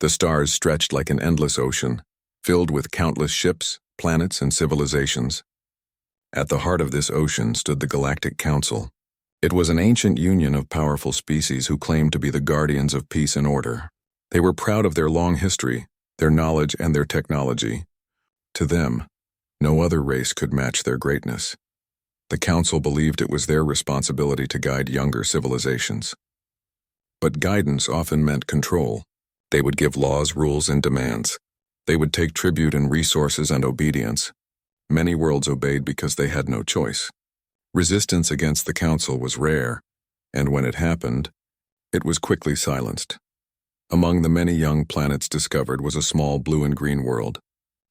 The stars stretched like an endless ocean, filled with countless ships, planets, and civilizations. At the heart of this ocean stood the Galactic Council. It was an ancient union of powerful species who claimed to be the guardians of peace and order. They were proud of their long history, their knowledge, and their technology. To them, no other race could match their greatness. The Council believed it was their responsibility to guide younger civilizations. But guidance often meant control. They would give laws, rules, and demands. They would take tribute in resources and obedience. Many worlds obeyed because they had no choice. Resistance against the Council was rare, and when it happened, it was quickly silenced. Among the many young planets discovered was a small blue and green world,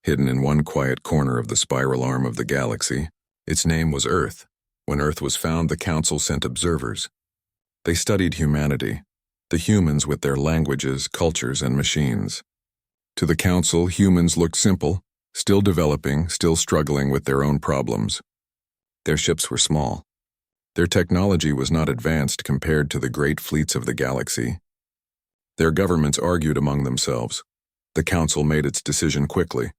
hidden in one quiet corner of the spiral arm of the galaxy. Its name was Earth. When Earth was found, the Council sent observers. They studied humanity, the humans with their languages, cultures, and machines. To the Council, humans looked simple, still developing, still struggling with their own problems. Their ships were small. Their technology was not advanced compared to the great fleets of the galaxy. Their governments argued among themselves. The Council made its decision quickly.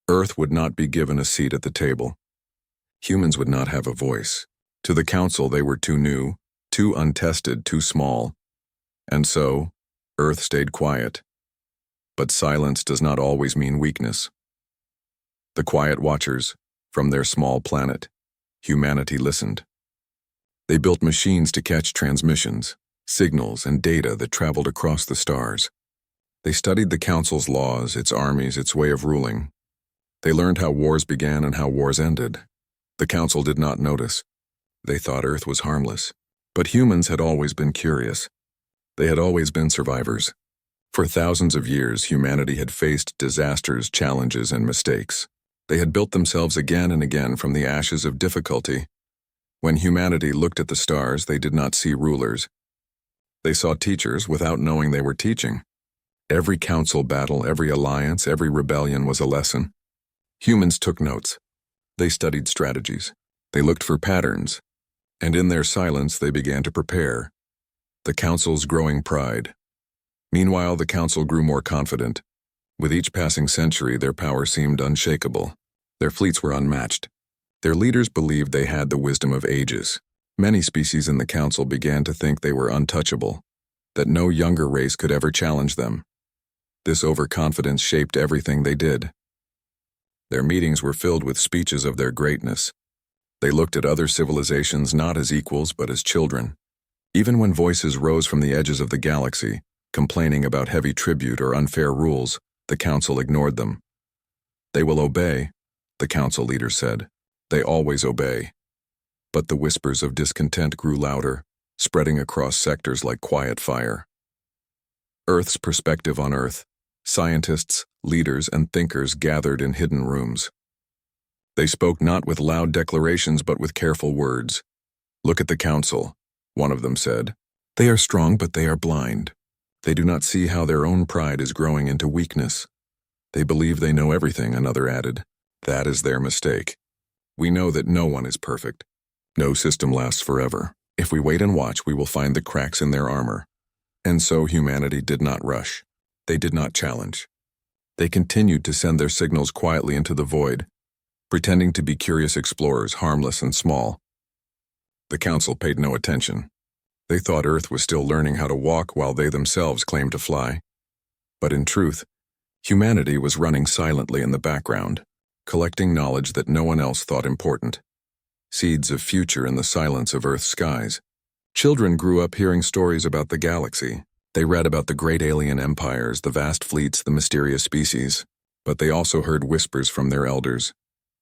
Earth would not be given a seat at the table. Humans would not have a voice. To the Council, they were too new, too untested, too small. And so, Earth stayed quiet. But silence does not always mean weakness. The quiet watchers, from their small planet, humanity listened. They built machines to catch transmissions, signals, and data that traveled across the stars. They studied the Council's laws, its armies, its way of ruling. They learned how wars began and how wars ended. The Council did not notice. They thought Earth was harmless. But humans had always been curious. They had always been survivors. For thousands of years, humanity had faced disasters, challenges, and mistakes. They had built themselves again and again from the ashes of difficulty. When humanity looked at the stars, they did not see rulers. They saw teachers without knowing they were teaching. Every council battle, every alliance, every rebellion was a lesson. Humans took notes. They studied strategies. They looked for patterns. And in their silence, they began to prepare. The Council's growing pride. Meanwhile, the Council grew more confident. With each passing century, their power seemed unshakable. Their fleets were unmatched. Their leaders believed they had the wisdom of ages. Many species in the Council began to think they were untouchable, that no younger race could ever challenge them. This overconfidence shaped everything they did. Their meetings were filled with speeches of their greatness. They looked at other civilizations not as equals but as children. Even when voices rose from the edges of the galaxy, complaining about heavy tribute or unfair rules, the Council ignored them. They will obey, the Council leaders said. They always obey. But the whispers of discontent grew louder, spreading across sectors like quiet fire. Earth's perspective on Earth. Scientists, leaders, and thinkers gathered in hidden rooms. They spoke not with loud declarations but with careful words. "Look at the Council," one of them said. "They are strong, but they are blind. They do not see how their own pride is growing into weakness. They believe they know everything," another added. "That is their mistake. We know that no one is perfect. No system lasts forever. If we wait and watch, we will find the cracks in their armor." And so humanity did not rush. They did not challenge. They continued to send their signals quietly into the void, pretending to be curious explorers, harmless and small. The Council paid no attention. They thought Earth was still learning how to walk while they themselves claimed to fly. But in truth, humanity was running silently in the background, collecting knowledge that no one else thought important. Seeds of future in the silence of Earth's skies. Children grew up hearing stories about the galaxy. They read about the great alien empires, the vast fleets, the mysterious species. But they also heard whispers from their elders.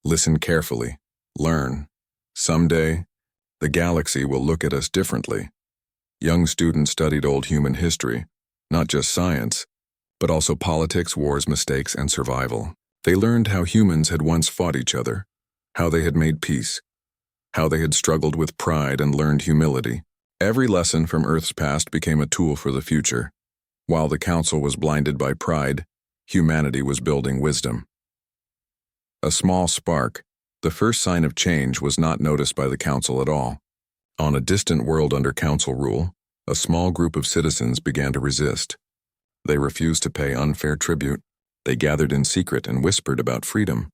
Listen carefully. Learn. Someday, the galaxy will look at us differently. Young students studied old human history, not just science, but also politics, wars, mistakes, and survival. They learned how humans had once fought each other, how they had made peace, how they had struggled with pride and learned humility. Every lesson from Earth's past became a tool for the future. While the Council was blinded by pride, humanity was building wisdom. A small spark, the first sign of change, was not noticed by the Council at all. On a distant world under Council rule, a small group of citizens began to resist. They refused to pay unfair tribute. They gathered in secret and whispered about freedom.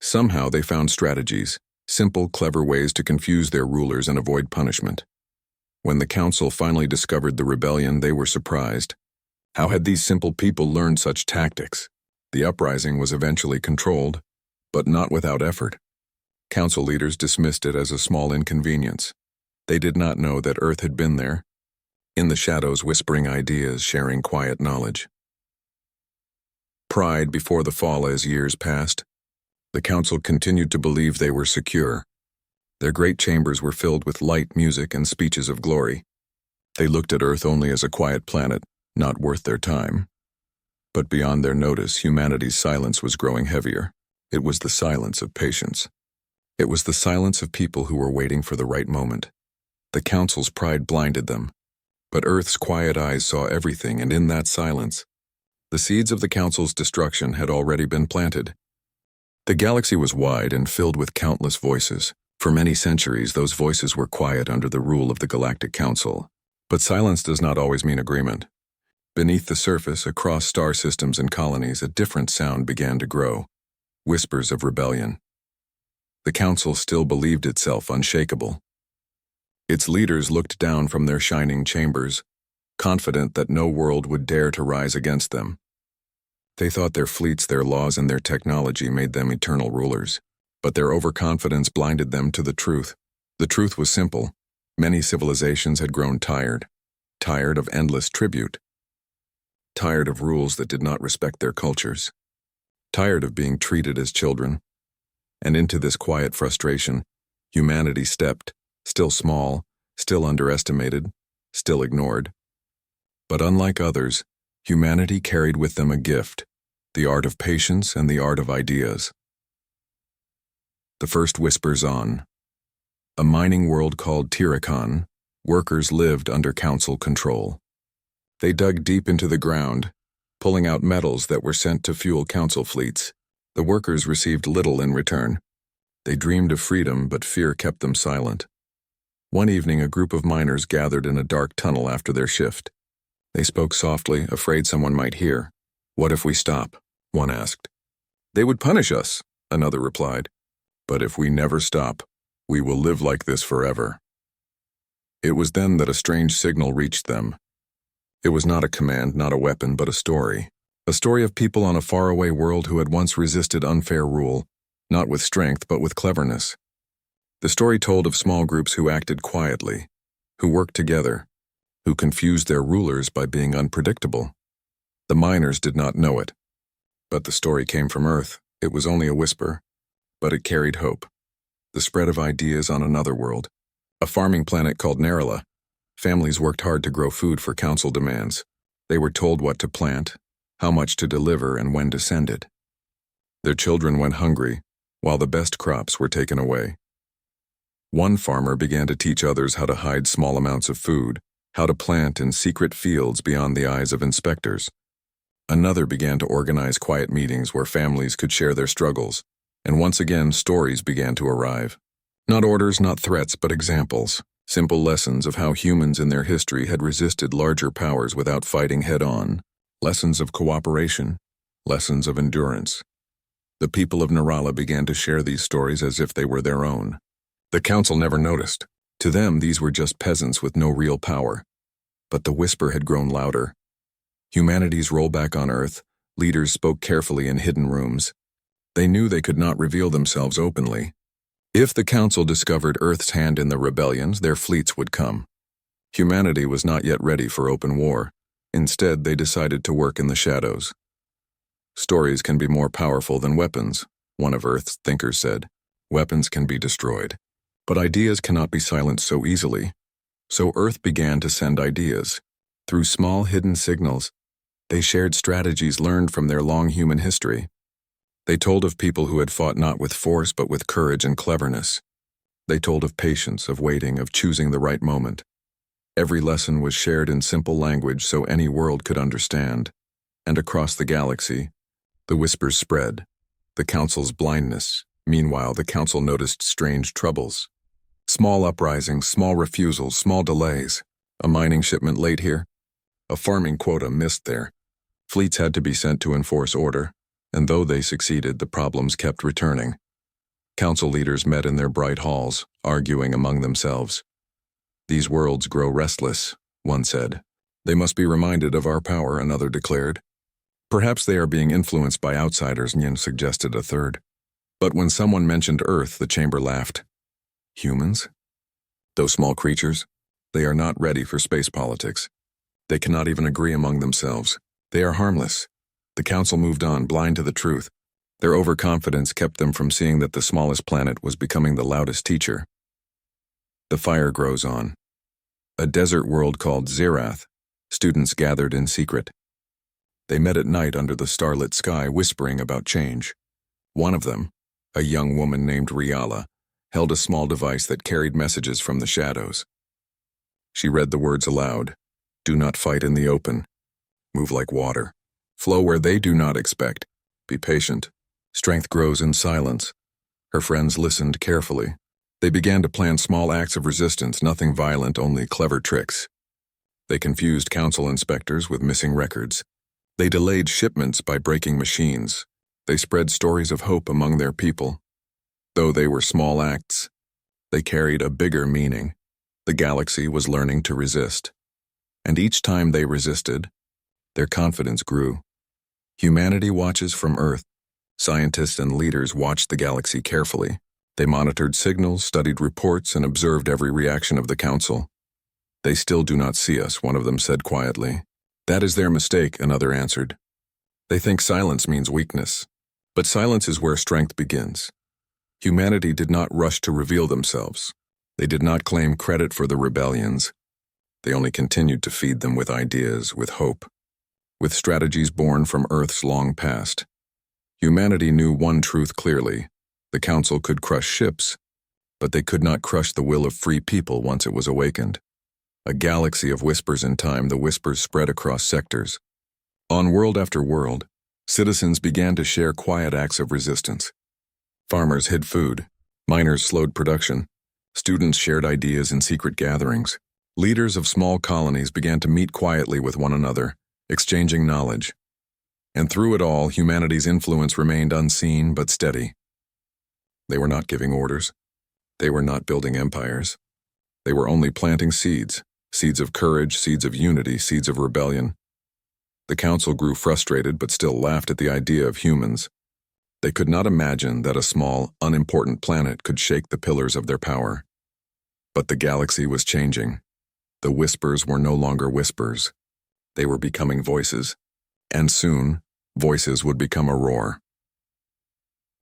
Somehow they found strategies, simple, clever ways to confuse their rulers and avoid punishment. When the council finally discovered the rebellion, they were surprised. How had these simple people learned such tactics? The uprising was eventually controlled, but not without effort. Council leaders dismissed it as a small inconvenience. They did not know that Earth had been there, in the shadows, whispering ideas, sharing quiet knowledge. Pride before the fall. As years passed, the council continued to believe they were secure. Their great chambers were filled with light, music, and speeches of glory. They looked at Earth only as a quiet planet, not worth their time. But beyond their notice, humanity's silence was growing heavier. It was the silence of patience. It was the silence of people who were waiting for the right moment. The council's pride blinded them, but Earth's quiet eyes saw everything, and in that silence, the seeds of the council's destruction had already been planted. The galaxy was wide and filled with countless voices. For many centuries, those voices were quiet under the rule of the Galactic Council. But silence does not always mean agreement. Beneath the surface, across star systems and colonies, a different sound began to grow. Whispers of rebellion. The Council still believed itself unshakable. Its leaders looked down from their shining chambers, confident that no world would dare to rise against them. They thought their fleets, their laws, and their technology made them eternal rulers. But their overconfidence blinded them to the truth. The truth was simple. Many civilizations had grown tired of endless tribute, tired of rules that did not respect their cultures, tired of being treated as children. And into this quiet frustration, humanity stepped, still small, still underestimated, still ignored. But unlike others, humanity carried with them a gift, the art of patience and the art of ideas. The first whispers on. A mining world called Tiricon, workers lived under council control. They dug deep into the ground, pulling out metals that were sent to fuel council fleets. The workers received little in return. They dreamed of freedom, but fear kept them silent. One evening, a group of miners gathered in a dark tunnel after their shift. They spoke softly, afraid someone might hear. "What if we stop?" one asked. "They would punish us," another replied. "But if we never stop, we will live like this forever." It was then that a strange signal reached them. It was not a command, not a weapon, but a story. A story of people on a faraway world who had once resisted unfair rule, not with strength, but with cleverness. The story told of small groups who acted quietly, who worked together, who confused their rulers by being unpredictable. The miners did not know it. But the story came from Earth. It was only a whisper, but it carried hope. The spread of ideas on another world. A farming planet called Nerala. Families worked hard to grow food for council demands. They were told what to plant, how much to deliver, and when to send it. Their children went hungry, while the best crops were taken away. One farmer began to teach others how to hide small amounts of food, how to plant in secret fields beyond the eyes of inspectors. Another began to organize quiet meetings where families could share their struggles. And once again, stories began to arrive. Not orders, not threats, but examples. Simple lessons of how humans in their history had resisted larger powers without fighting head-on. Lessons of cooperation. Lessons of endurance. The people of Nerala began to share these stories as if they were their own. The council never noticed. To them, these were just peasants with no real power. But the whisper had grown louder. Humanity's rollback on Earth, leaders spoke carefully in hidden rooms. They knew they could not reveal themselves openly. If the Council discovered Earth's hand in the rebellions, their fleets would come. Humanity was not yet ready for open war. Instead, they decided to work in the shadows. "Stories can be more powerful than weapons," one of Earth's thinkers said. "Weapons can be destroyed, but ideas cannot be silenced so easily." So Earth began to send ideas. Through small hidden signals, they shared strategies learned from their long human history. They told of people who had fought not with force but with courage and cleverness. They told of patience, of waiting, of choosing the right moment. Every lesson was shared in simple language so any world could understand. And across the galaxy, the whispers spread. The Council's blindness. Meanwhile, the Council noticed strange troubles. Small uprisings, small refusals, small delays. A mining shipment late here. A farming quota missed there. Fleets had to be sent to enforce order, and though they succeeded, the problems kept returning. Council leaders met in their bright halls, arguing among themselves. "These worlds grow restless," one said. "They must be reminded of our power," another declared. "Perhaps they are being influenced by outsiders," Nyin suggested a third. But when someone mentioned Earth, the chamber laughed. "Humans? Those small creatures? They are not ready for space politics. They cannot even agree among themselves. They are harmless." The council moved on, blind to the truth. Their overconfidence kept them from seeing that the smallest planet was becoming the loudest teacher. The fire grows on. A desert world called Zerath. Students gathered in secret. They met at night under the starlit sky, whispering about change. One of them, a young woman named Riala, held a small device that carried messages from the shadows. She read the words aloud. "Do not fight in the open. Move like water. Flow where they do not expect. Be patient. Strength grows in silence." Her friends listened carefully. They began to plan small acts of resistance, nothing violent, only clever tricks. They confused council inspectors with missing records. They delayed shipments by breaking machines. They spread stories of hope among their people. Though they were small acts, they carried a bigger meaning. The galaxy was learning to resist. And each time they resisted, their confidence grew. Humanity watches from Earth. Scientists and leaders watched the galaxy carefully. They monitored signals, studied reports, and observed every reaction of the council. "They still do not see us," one of them said quietly. "That is their mistake," another answered. "They think silence means weakness. But silence is where strength begins." Humanity did not rush to reveal themselves. They did not claim credit for the rebellions. They only continued to feed them with ideas, with hope, with strategies born from Earth's long past. Humanity knew one truth clearly. The Council could crush ships, but they could not crush the will of free people once it was awakened. A galaxy of whispers in time, the whispers spread across sectors. On world after world, citizens began to share quiet acts of resistance. Farmers hid food. Miners slowed production. Students shared ideas in secret gatherings. Leaders of small colonies began to meet quietly with one another, exchanging knowledge. And through it all, humanity's influence remained unseen but steady. They were not giving orders. They were not building empires. They were only planting seeds, seeds of courage, seeds of unity, seeds of rebellion. The council grew frustrated but still laughed at the idea of humans. They could not imagine that a small, unimportant planet could shake the pillars of their power. But the galaxy was changing. The whispers were no longer whispers. They were becoming voices. And soon, voices would become a roar.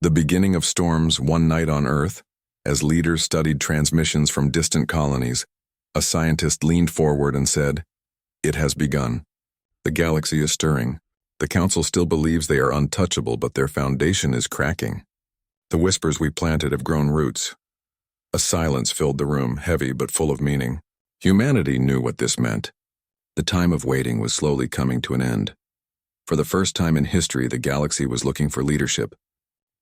The beginning of storms one night on Earth, as leaders studied transmissions from distant colonies, a scientist leaned forward and said, "It has begun. The galaxy is stirring. The Council still believes they are untouchable, but their foundation is cracking. The whispers we planted have grown roots." A silence filled the room, heavy but full of meaning. Humanity knew what this meant. The time of waiting was slowly coming to an end. For the first time in history, the galaxy was looking for leadership.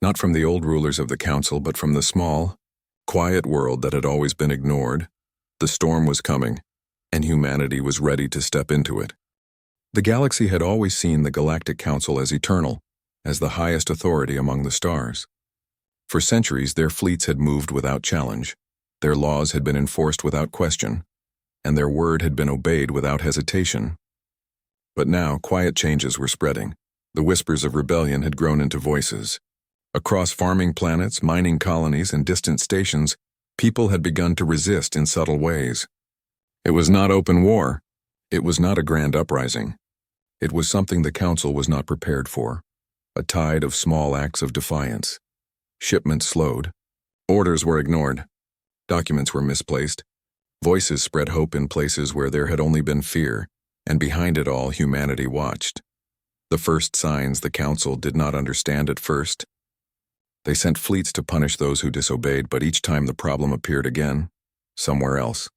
Not from the old rulers of the Council, but from the small, quiet world that had always been ignored. The storm was coming, and humanity was ready to step into it. The galaxy had always seen the Galactic Council as eternal, as the highest authority among the stars. For centuries, their fleets had moved without challenge, their laws had been enforced without question, and their word had been obeyed without hesitation. But now, quiet changes were spreading. The whispers of rebellion had grown into voices. Across farming planets, mining colonies, and distant stations, people had begun to resist in subtle ways. It was not open war. It was not a grand uprising. It was something the Council was not prepared for, a tide of small acts of defiance. Shipments slowed. Orders were ignored. Documents were misplaced. Voices spread hope in places where there had only been fear, and behind it all, humanity watched. The first signs the Council did not understand at first. They sent fleets to punish those who disobeyed, but each time the problem appeared again, somewhere else.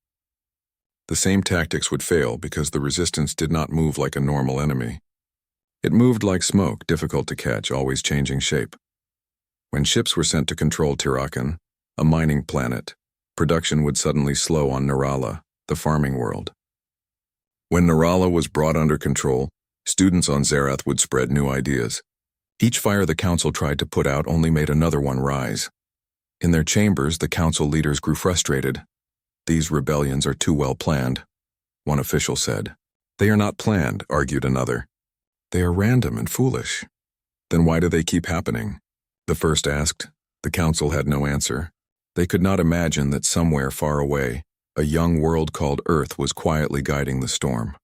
The same tactics would fail because the resistance did not move like a normal enemy. It moved like smoke, difficult to catch, always changing shape. When ships were sent to control Tirakan, a mining planet, production would suddenly slow on Nirala, the farming world. When Nirala was brought under control, Students on Zerath would spread new ideas. Each fire the council tried to put out only made another one rise. In their chambers, the council leaders grew frustrated. "These rebellions are too well planned," one official said. "They are not planned," argued another. "They are random and foolish." "Then why do they keep happening?" the first asked. The council had no answer. They could not imagine that somewhere far away, a young world called Earth was quietly guiding the storm.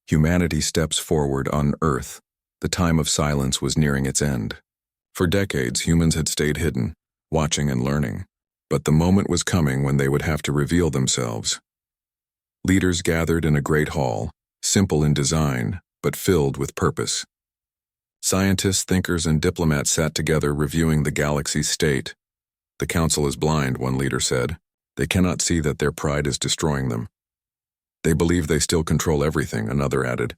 Humanity steps forward on Earth. The time of silence was nearing its end. For decades, humans had stayed hidden, watching and learning. But the moment was coming when they would have to reveal themselves. Leaders gathered in a great hall, simple in design, but filled with purpose. Scientists, thinkers, and diplomats sat together reviewing the galaxy's state. "The council is blind," one leader said. "They cannot see that their pride is destroying them." "They believe they still control everything," another added.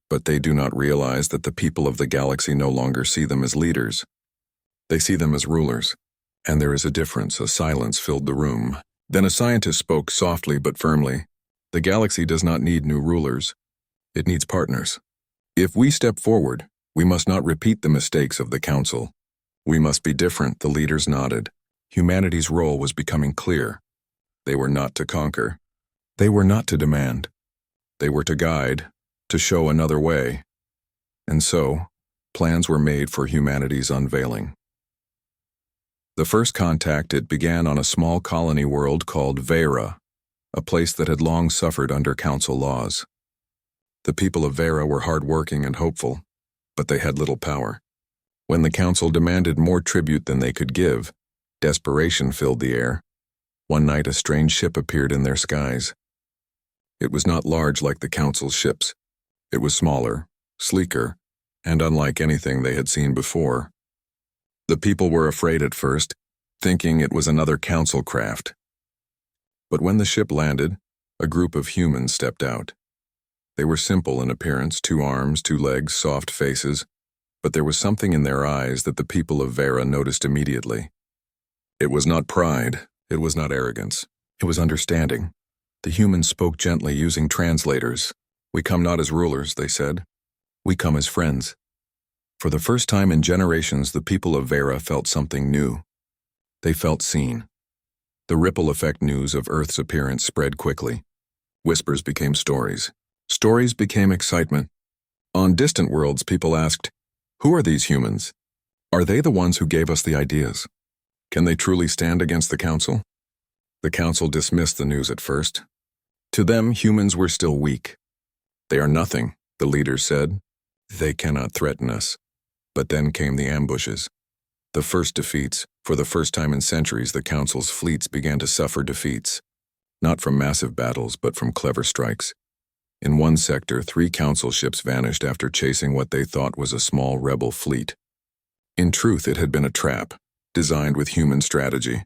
"But they do not realize that the people of the galaxy no longer see them as leaders. They see them as rulers. And there is a difference." A silence filled the room. Then a scientist spoke softly but firmly. "The galaxy does not need new rulers. It needs partners. If we step forward, we must not repeat the mistakes of the council. We must be different." The leaders nodded. Humanity's role was becoming clear. They were not to conquer. They were not to demand. They were to guide, to show another way. And so, plans were made for humanity's unveiling. The first contact, it began on a small colony world called Vera, a place that had long suffered under council laws. The people of Vera were hardworking and hopeful, but they had little power. When the council demanded more tribute than they could give, desperation filled the air. One night a strange ship appeared in their skies. It was not large like the council's ships. It was smaller, sleeker, and unlike anything they had seen before. The people were afraid at first, thinking it was another council craft. But when the ship landed, a group of humans stepped out. They were simple in appearance, 2 arms, 2 legs, soft faces, but there was something in their eyes that the people of Vera noticed immediately. It was not pride, it was not arrogance, it was understanding. The humans spoke gently using translators. "We come not as rulers," they said. "We come as friends." For the first time in generations, the people of Vera felt something new. They felt seen. The ripple effect news of Earth's appearance spread quickly. Whispers became stories. Stories became excitement. On distant worlds, people asked, "Who are these humans? Are they the ones who gave us the ideas? Can they truly stand against the council?" The council dismissed the news at first. To them, humans were still weak. "They are nothing," the leaders said. "They cannot threaten us." But then came the ambushes. The first defeats. For the first time in centuries, the council's fleets began to suffer defeats. Not from massive battles, but from clever strikes. In one sector, 3 council ships vanished after chasing what they thought was a small rebel fleet. In truth, it had been a trap, designed with human strategy.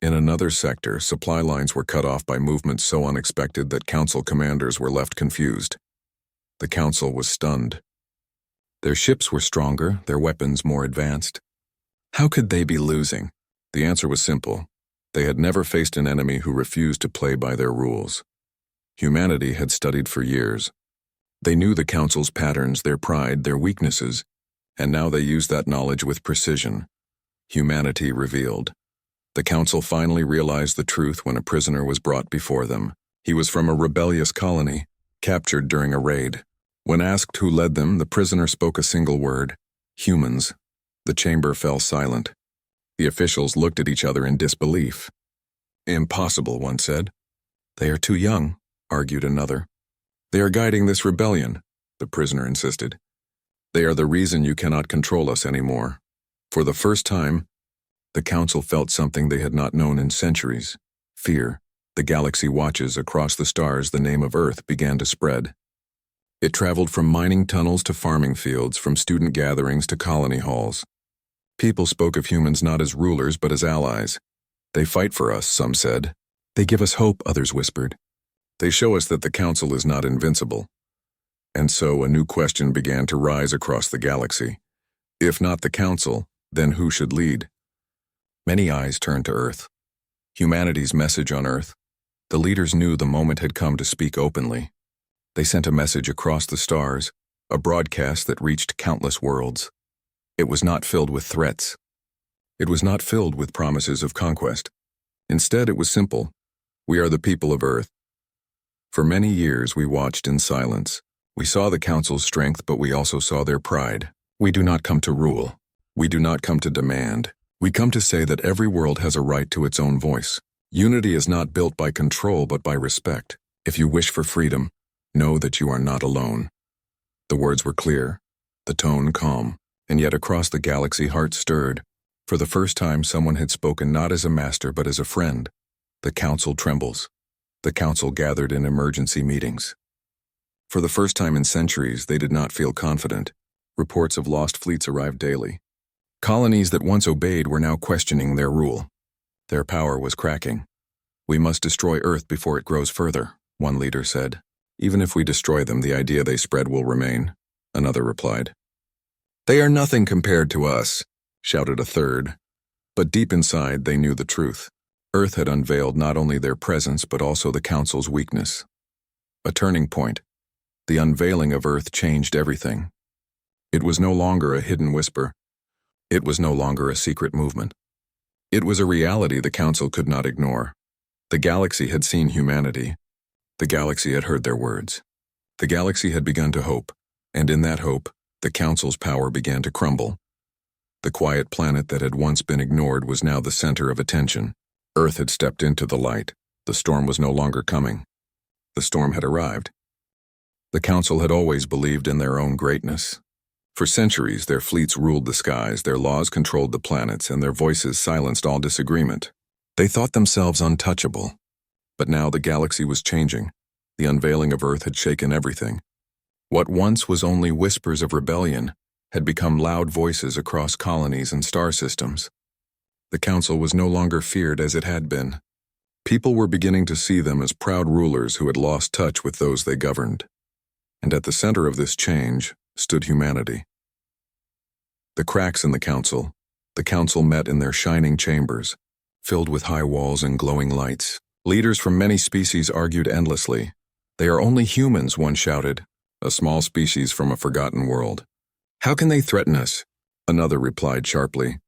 In another sector, supply lines were cut off by movements so unexpected that council commanders were left confused. The council was stunned. Their ships were stronger, their weapons more advanced. How could they be losing? The answer was simple. They had never faced an enemy who refused to play by their rules. Humanity had studied for years. They knew the council's patterns, their pride, their weaknesses, and now they used that knowledge with precision. Humanity revealed. The council finally realized the truth when a prisoner was brought before them. He was from a rebellious colony, captured during a raid. When asked who led them, the prisoner spoke a single word: humans. The chamber fell silent. The officials looked at each other in disbelief. "Impossible," one said. "They are too young," argued another. "They are guiding this rebellion," the prisoner insisted. "They are the reason you cannot control us anymore." For the first time, the council felt something they had not known in centuries: fear. The galaxy watches across the stars. The name of Earth began to spread. It traveled from mining tunnels to farming fields, from student gatherings to colony halls. People spoke of humans not as rulers but as allies. "They fight for us," some said. "They give us hope," others whispered. "They show us that the council is not invincible." And so a new question began to rise across the galaxy. If not the council, then who should lead? Many eyes turned to Earth. Humanity's message on Earth. The leaders knew the moment had come to speak openly. They sent a message across the stars, a broadcast that reached countless worlds. It was not filled with threats. It was not filled with promises of conquest. Instead, it was simple. We are the people of Earth. For many years, we watched in silence. We saw the Council's strength, but we also saw their pride. We do not come to rule. We do not come to demand. We come to say that every world has a right to its own voice. Unity is not built by control, but by respect. If you wish for freedom, know that you are not alone. The words were clear, the tone calm, and yet across the galaxy hearts stirred. For the first time, someone had spoken not as a master, but as a friend. The Council trembles. The Council gathered in emergency meetings. For the first time in centuries, they did not feel confident. Reports of lost fleets arrived daily. Colonies that once obeyed were now questioning their rule. Their power was cracking. We must destroy Earth before it grows further, one leader said. Even if we destroy them, the idea they spread will remain, another replied. They are nothing compared to us, shouted a third. But deep inside, they knew the truth. Earth had unveiled not only their presence, but also the Council's weakness. A turning point. The unveiling of Earth changed everything. It was no longer a hidden whisper. It was no longer a secret movement. It was a reality the Council could not ignore. The galaxy had seen humanity. The galaxy had heard their words. The galaxy had begun to hope, and in that hope, the Council's power began to crumble. The quiet planet that had once been ignored was now the center of attention. Earth had stepped into the light. The storm was no longer coming. The storm had arrived. The Council had always believed in their own greatness. For centuries, their fleets ruled the skies, their laws controlled the planets, and their voices silenced all disagreement. They thought themselves untouchable. But now the galaxy was changing. The unveiling of Earth had shaken everything. What once was only whispers of rebellion had become loud voices across colonies and star systems. The Council was no longer feared as it had been. People were beginning to see them as proud rulers who had lost touch with those they governed. And at the center of this change stood humanity. The cracks in the Council met in their shining chambers, filled with high walls and glowing lights. Leaders from many species argued endlessly. They are only humans, one shouted, a small species from a forgotten world. How can they threaten us? Another replied sharply.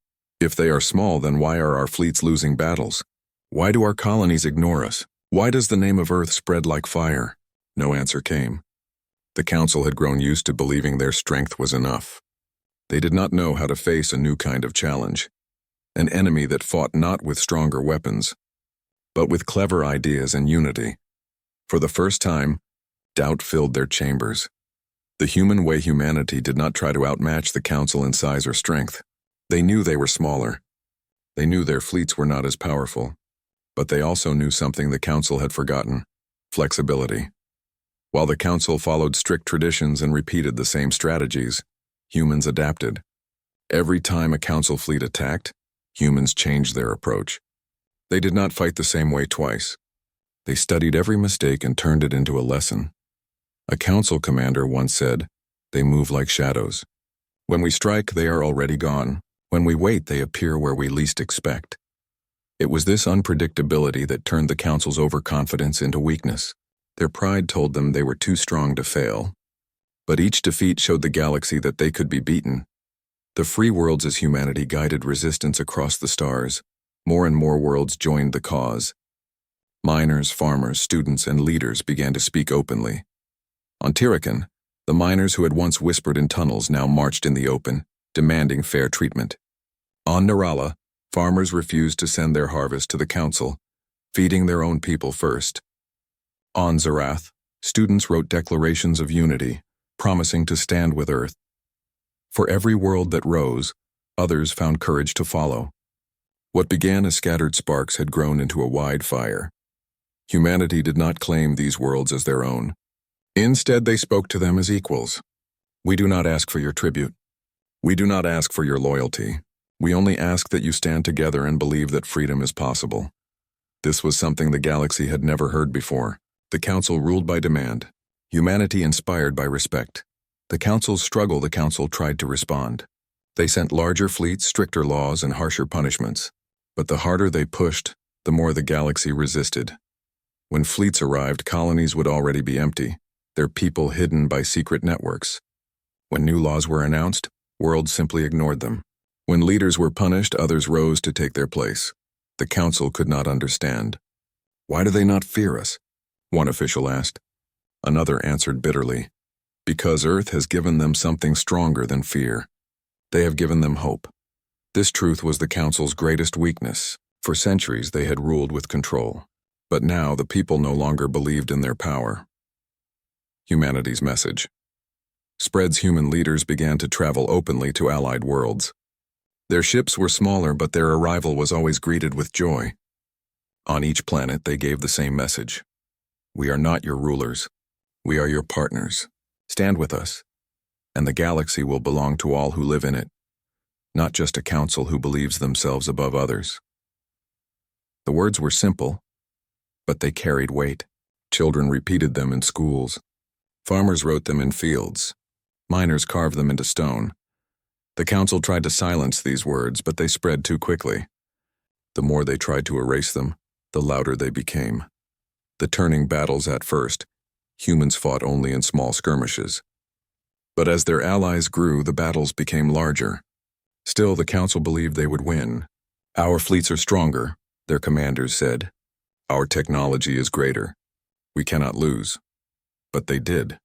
If they are small, then why are our fleets losing battles? Why do our colonies ignore us? Why does the name of Earth spread like fire? No answer came. The Council had grown used to believing their strength was enough. They did not know how to face a new kind of challenge, an enemy that fought not with stronger weapons, but with clever ideas and unity. For the first time, doubt filled their chambers. The human way humanity did not try to outmatch the Council in size or strength. They knew they were smaller. They knew their fleets were not as powerful. But they also knew something the Council had forgotten: flexibility. While the Council followed strict traditions and repeated the same strategies, humans adapted. Every time a Council fleet attacked, humans changed their approach. They did not fight the same way twice. They studied every mistake and turned it into a lesson. A Council commander once said, "They move like shadows. When we strike, they are already gone. When we wait, they appear where we least expect." It was this unpredictability that turned the Council's overconfidence into weakness. Their pride told them they were too strong to fail. But each defeat showed the galaxy that they could be beaten. The free worlds as humanity guided resistance across the stars. More and more worlds joined the cause. Miners, farmers, students, and leaders began to speak openly. On Tirakan, the miners who had once whispered in tunnels now marched in the open, demanding fair treatment. On Nirala, farmers refused to send their harvest to the Council, feeding their own people first. On Zerath, students wrote declarations of unity, promising to stand with Earth. For every world that rose, others found courage to follow. What began as scattered sparks had grown into a wide fire. Humanity did not claim these worlds as their own. Instead, they spoke to them as equals. We do not ask for your tribute. We do not ask for your loyalty. We only ask that you stand together and believe that freedom is possible. This was something the galaxy had never heard before. The Council ruled by demand. Humanity inspired by respect. The Council's struggle, the Council tried to respond. They sent larger fleets, stricter laws, and harsher punishments. But the harder they pushed, the more the galaxy resisted. When fleets arrived, colonies would already be empty. their people hidden by secret networks. When new laws were announced, worlds simply ignored them. When leaders were punished, others rose to take their place. The council could not understand. "Why do they not fear us?" one official asked. Another answered bitterly, "Because Earth has given them something stronger than fear. They have given them hope." This truth was the council's greatest weakness. For centuries they had ruled with control. But now the people no longer believed in their power. Humanity's message. Spread's human leaders began to travel openly to allied worlds. Their ships were smaller, but their arrival was always greeted with joy. On each planet they gave the same message. "We are not your rulers. We are your partners. Stand with us, and the galaxy will belong to all who live in it, not just a council who believes themselves above others." The words were simple, but they carried weight. Children repeated them in schools. Farmers wrote them in fields. Miners carved them into stone. The council tried to silence these words, but they spread too quickly. The more they tried to erase them, the louder they became. The turning battles at first, humans fought only in small skirmishes. But as their allies grew, the battles became larger. Still, the council believed they would win. "Our fleets are stronger," their commanders said. "Our technology is greater. We cannot lose." But they did.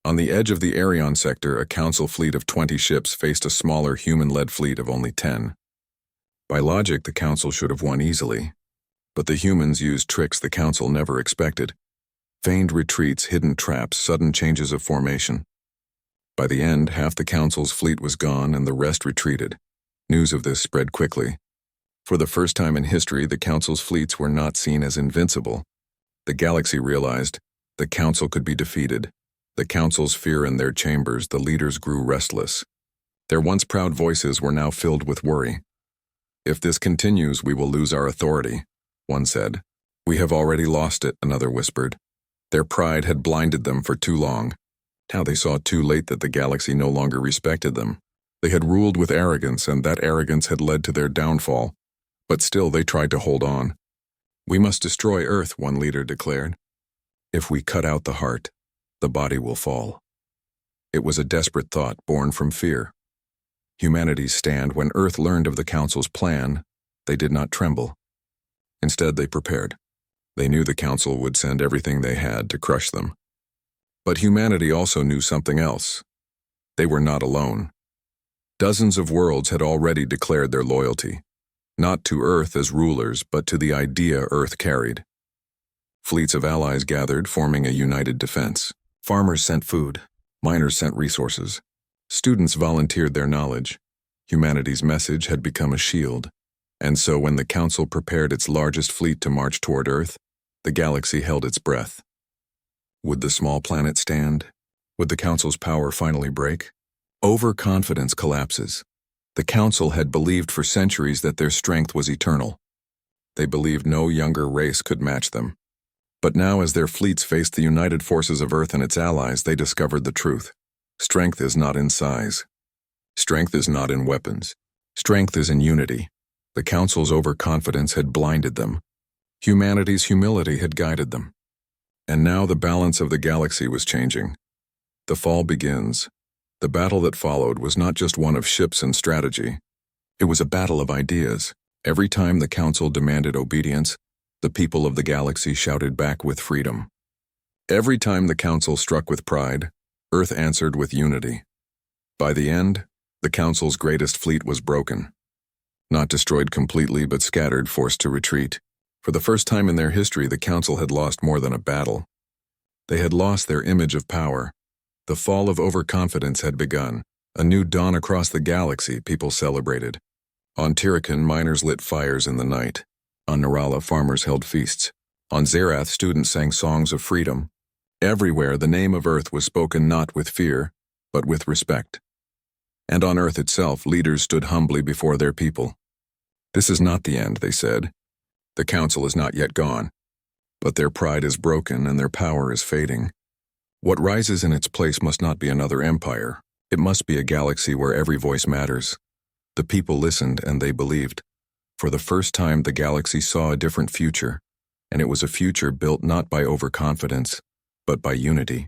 On the edge of the Arrogance sector, a council fleet of 20 ships faced a smaller human-led fleet of only 10. By logic, the council should have won easily. But the humans used tricks the council never expected. Feigned retreats, hidden traps, sudden changes of formation. By the end, half the council's fleet was gone and the rest retreated. News of this spread quickly. For the first time in history, the council's fleets were not seen as invincible. The galaxy realized the council could be defeated. The council's fear in their chambers, the leaders grew restless. Their once proud voices were now filled with worry. "If this continues, we will lose our authority," one said. "We have already lost it," another whispered. Their pride had blinded them for too long. Now they saw too late that the galaxy no longer respected them. They had ruled with arrogance, and that arrogance had led to their downfall. But still they tried to hold on. "We must destroy Earth," one leader declared. "If we cut out the heart, the body will fall." It was a desperate thought born from fear. Humanity's stand. When Earth learned of the council's plan, they did not tremble. Instead, they prepared. They knew the council would send everything they had to crush them. But humanity also knew something else. They were not alone. Dozens of worlds had already declared their loyalty, not to Earth as rulers, but to the idea Earth carried. Fleets of allies gathered, forming a united defense. Farmers sent food. Miners sent resources. Students volunteered their knowledge. Humanity's message had become a shield. And so when the council prepared its largest fleet to march toward Earth, the galaxy held its breath. Would the small planet stand? Would the council's power finally break? Overconfidence collapses. The council had believed for centuries that their strength was eternal. They believed no younger race could match them. But now, as their fleets faced the united forces of Earth and its allies, they discovered the truth. Strength is not in size. Strength is not in weapons. Strength is in unity. The council's overconfidence had blinded them. Humanity's humility had guided them. And now the balance of the galaxy was changing. The fall begins. The battle that followed was not just one of ships and strategy. It was a battle of ideas. Every time the council demanded obedience, the people of the galaxy shouted back with freedom. Every time the council struck with pride, Earth answered with unity. By the end, the council's greatest fleet was broken. Not destroyed completely, but scattered, forced to retreat. For the first time in their history, the council had lost more than a battle. They had lost their image of power. The fall of overconfidence had begun. A new dawn across the galaxy, people celebrated. On Tirakan, miners lit fires in the night. On Narala, farmers held feasts. On Zerath, students sang songs of freedom. Everywhere, the name of Earth was spoken not with fear, but with respect. And on Earth itself, leaders stood humbly before their people. "This is not the end," they said. "The council is not yet gone. But their pride is broken and their power is fading. What rises in its place must not be another empire. It must be a galaxy where every voice matters." The people listened and they believed. For the first time, the galaxy saw a different future, and it was a future built not by overconfidence, but by unity.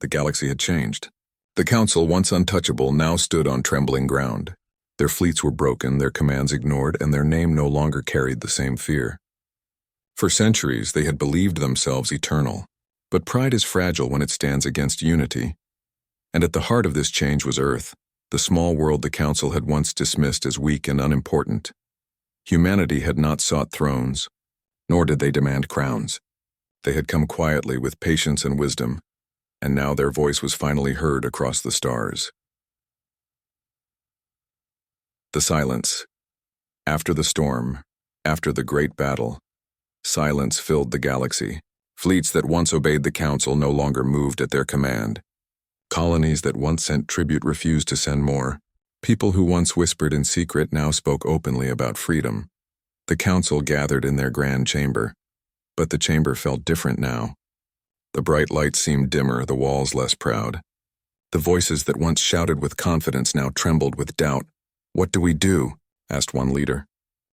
The galaxy had changed. The Council, once untouchable, now stood on trembling ground. Their fleets were broken, their commands ignored, and their name no longer carried the same fear. For centuries, they had believed themselves eternal. But pride is fragile when it stands against unity. And at the heart of this change was Earth, the small world the Council had once dismissed as weak and unimportant. Humanity had not sought thrones, nor did they demand crowns. They had come quietly with patience and wisdom, and now their voice was finally heard across the stars. The silence. After the storm, after the great battle, silence filled the galaxy. Fleets that once obeyed the Council no longer moved at their command. Colonies that once sent tribute refused to send more. People who once whispered in secret now spoke openly about freedom. The Council gathered in their grand chamber, but the chamber felt different now. The bright light seemed dimmer, the walls less proud. The voices that once shouted with confidence now trembled with doubt. "What do we do?" asked one leader.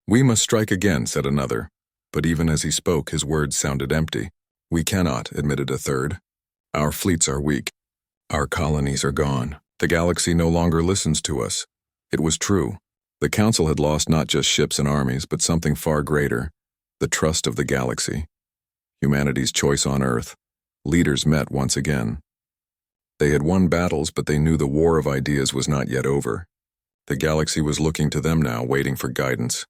"We must strike again," said another. But even as he spoke, his words sounded empty. "We cannot," admitted a third. "Our fleets are weak. Our colonies are gone. The galaxy no longer listens to us." It was true. The Council had lost not just ships and armies, but something far greater, the trust of the galaxy. Humanity's choice on Earth. Leaders met once again. They had won battles, but they knew the war of ideas was not yet over. The galaxy was looking to them now, waiting for guidance.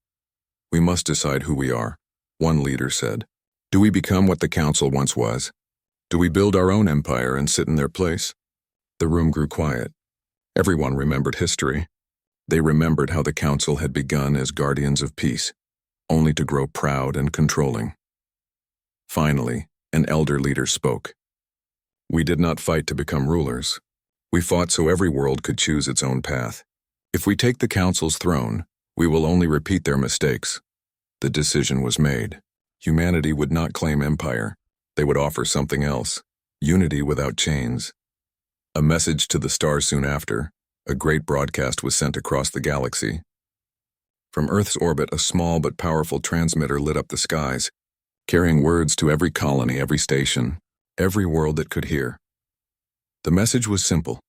"We must decide who we are," one leader said. "Do we become what the Council once was? Do we build our own empire and sit in their place?" The room grew quiet. Everyone remembered history. They remembered how the Council had begun as guardians of peace, only to grow proud and controlling. Finally, an elder leader spoke. "We did not fight to become rulers. We fought so every world could choose its own path. If we take the Council's throne, we will only repeat their mistakes." The decision was made. Humanity would not claim empire. They would offer something else, unity without chains. A message to the stars soon after, a great broadcast was sent across the galaxy. From Earth's orbit, a small but powerful transmitter lit up the skies, carrying words to every colony, every station, every world that could hear. The message was simple.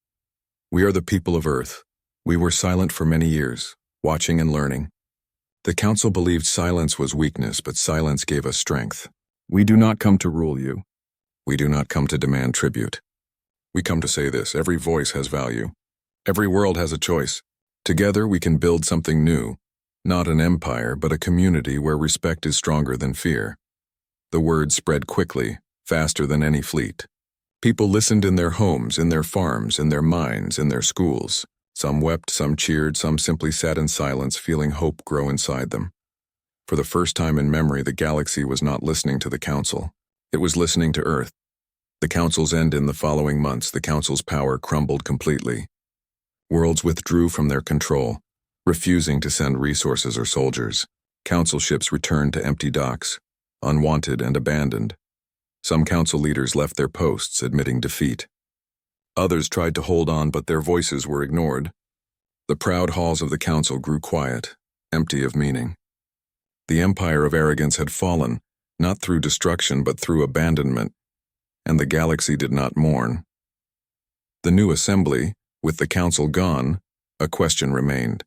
"We are the people of Earth. We were silent for many years, watching and learning. The Council believed silence was weakness, but silence gave us strength. We do not come to rule you. We do not come to demand tribute. We come to say this: every voice has value. Every world has a choice. Together we can build something new, not an empire, but a community where respect is stronger than fear." The word spread quickly, faster than any fleet. People listened in their homes, in their farms, in their minds, in their schools. Some wept, some cheered, some simply sat in silence, feeling hope grow inside them. For the first time in memory, the galaxy was not listening to the Council. It was listening to Earth. The Council's end in the following months, the Council's power crumbled completely. Worlds withdrew from their control, refusing to send resources or soldiers. Council ships returned to empty docks, unwanted and abandoned. Some Council leaders left their posts, admitting defeat. Others tried to hold on, but their voices were ignored. The proud halls of the Council grew quiet, empty of meaning. The empire of Arrogance had fallen, not through destruction but through abandonment, and the galaxy did not mourn. The new assembly, with the Council gone, a question remained.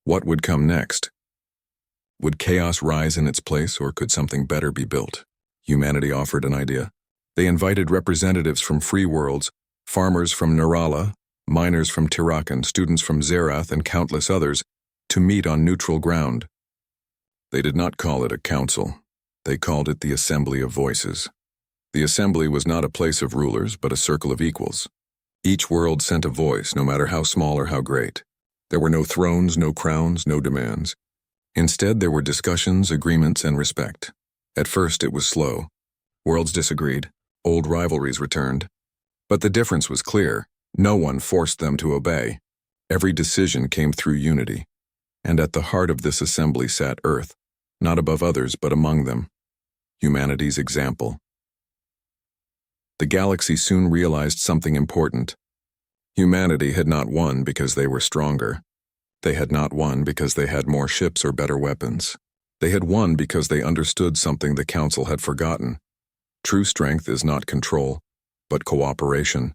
What would come next? Would chaos rise in its place, or could something better be built? Humanity offered an idea. They invited representatives from free worlds, farmers from Nerala, miners from Tirakan, students from Zerath, and countless others, to meet on neutral ground. They did not call it a council. They called it the Assembly of Voices. The assembly was not a place of rulers, but a circle of equals. Each world sent a voice, no matter how small or how great. There were no thrones, no crowns, no demands. Instead, there were discussions, agreements, and respect. At first, it was slow. Worlds disagreed. Old rivalries returned. But the difference was clear. No one forced them to obey. Every decision came through unity. And at the heart of this assembly sat Earth, not above others, but among them. Humanity's example. The galaxy soon realized something important. Humanity had not won because they were stronger. They had not won because they had more ships or better weapons. They had won because they understood something the Council had forgotten. True strength is not control, but cooperation.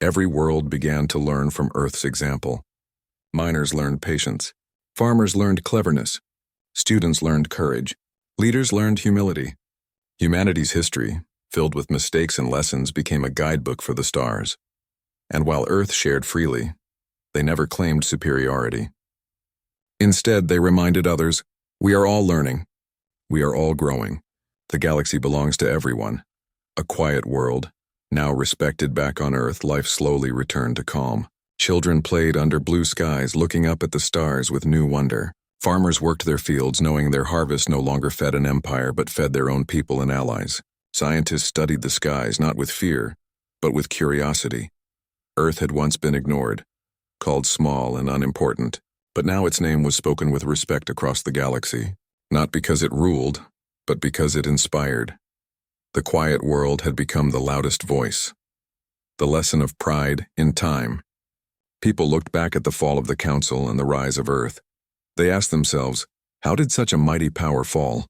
Every world began to learn from Earth's example. Miners learned patience. Farmers learned cleverness. Students learned courage. Leaders learned humility. Humanity's history, filled with mistakes and lessons, became a guidebook for the stars. And while Earth shared freely, they never claimed superiority. Instead, they reminded others, we are all learning. We are all growing. The galaxy belongs to everyone. A quiet world, now respected back on Earth, life slowly returned to calm. Children played under blue skies, looking up at the stars with new wonder. Farmers worked their fields, knowing their harvest no longer fed an empire but fed their own people and allies. Scientists studied the skies not with fear, but with curiosity. Earth had once been ignored, called small and unimportant, but now its name was spoken with respect across the galaxy, not because it ruled, but because it inspired. The quiet world had become the loudest voice. The lesson of pride in time. People looked back at the fall of the Council and the rise of Earth. They asked themselves, how did such a mighty power fall?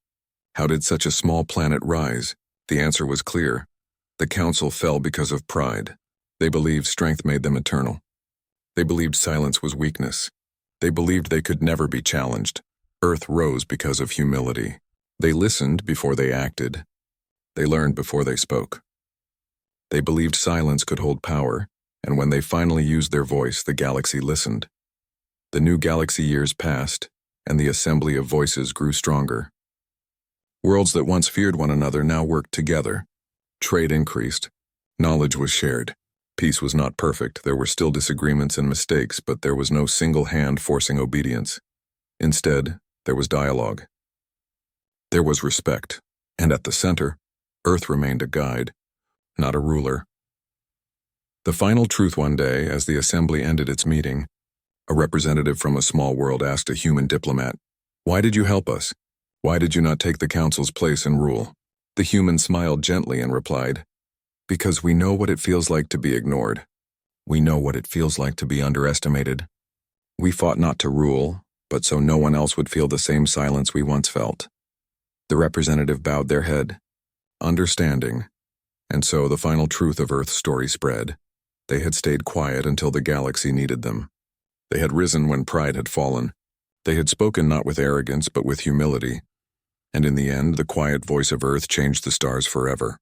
How did such a small planet rise? The answer was clear. The Council fell because of pride. They believed strength made them eternal. They believed silence was weakness. They believed they could never be challenged. Earth rose because of humility. They listened before they acted. They learned before they spoke. They believed silence could hold power, and when they finally used their voice, the galaxy listened. The new galaxy years passed, and the assembly of voices grew stronger. Worlds that once feared one another now worked together. Trade increased. Knowledge was shared. Peace was not perfect. There were still disagreements and mistakes, but there was no single hand forcing obedience. Instead, there was dialogue. There was respect, and at the center, Earth remained a guide, not a ruler. The final truth one day, as the assembly ended its meeting, a representative from a small world asked a human diplomat, "Why did you help us? Why did you not take the council's place and rule?" The human smiled gently and replied, "Because we know what it feels like to be ignored. We know what it feels like to be underestimated. We fought not to rule, but so no one else would feel the same silence we once felt." The representative bowed their head, understanding, and so the final truth of Earth's story spread. They had stayed quiet until the galaxy needed them. They had risen when pride had fallen. They had spoken not with arrogance but with humility, and in the end, the quiet voice of Earth changed the stars forever.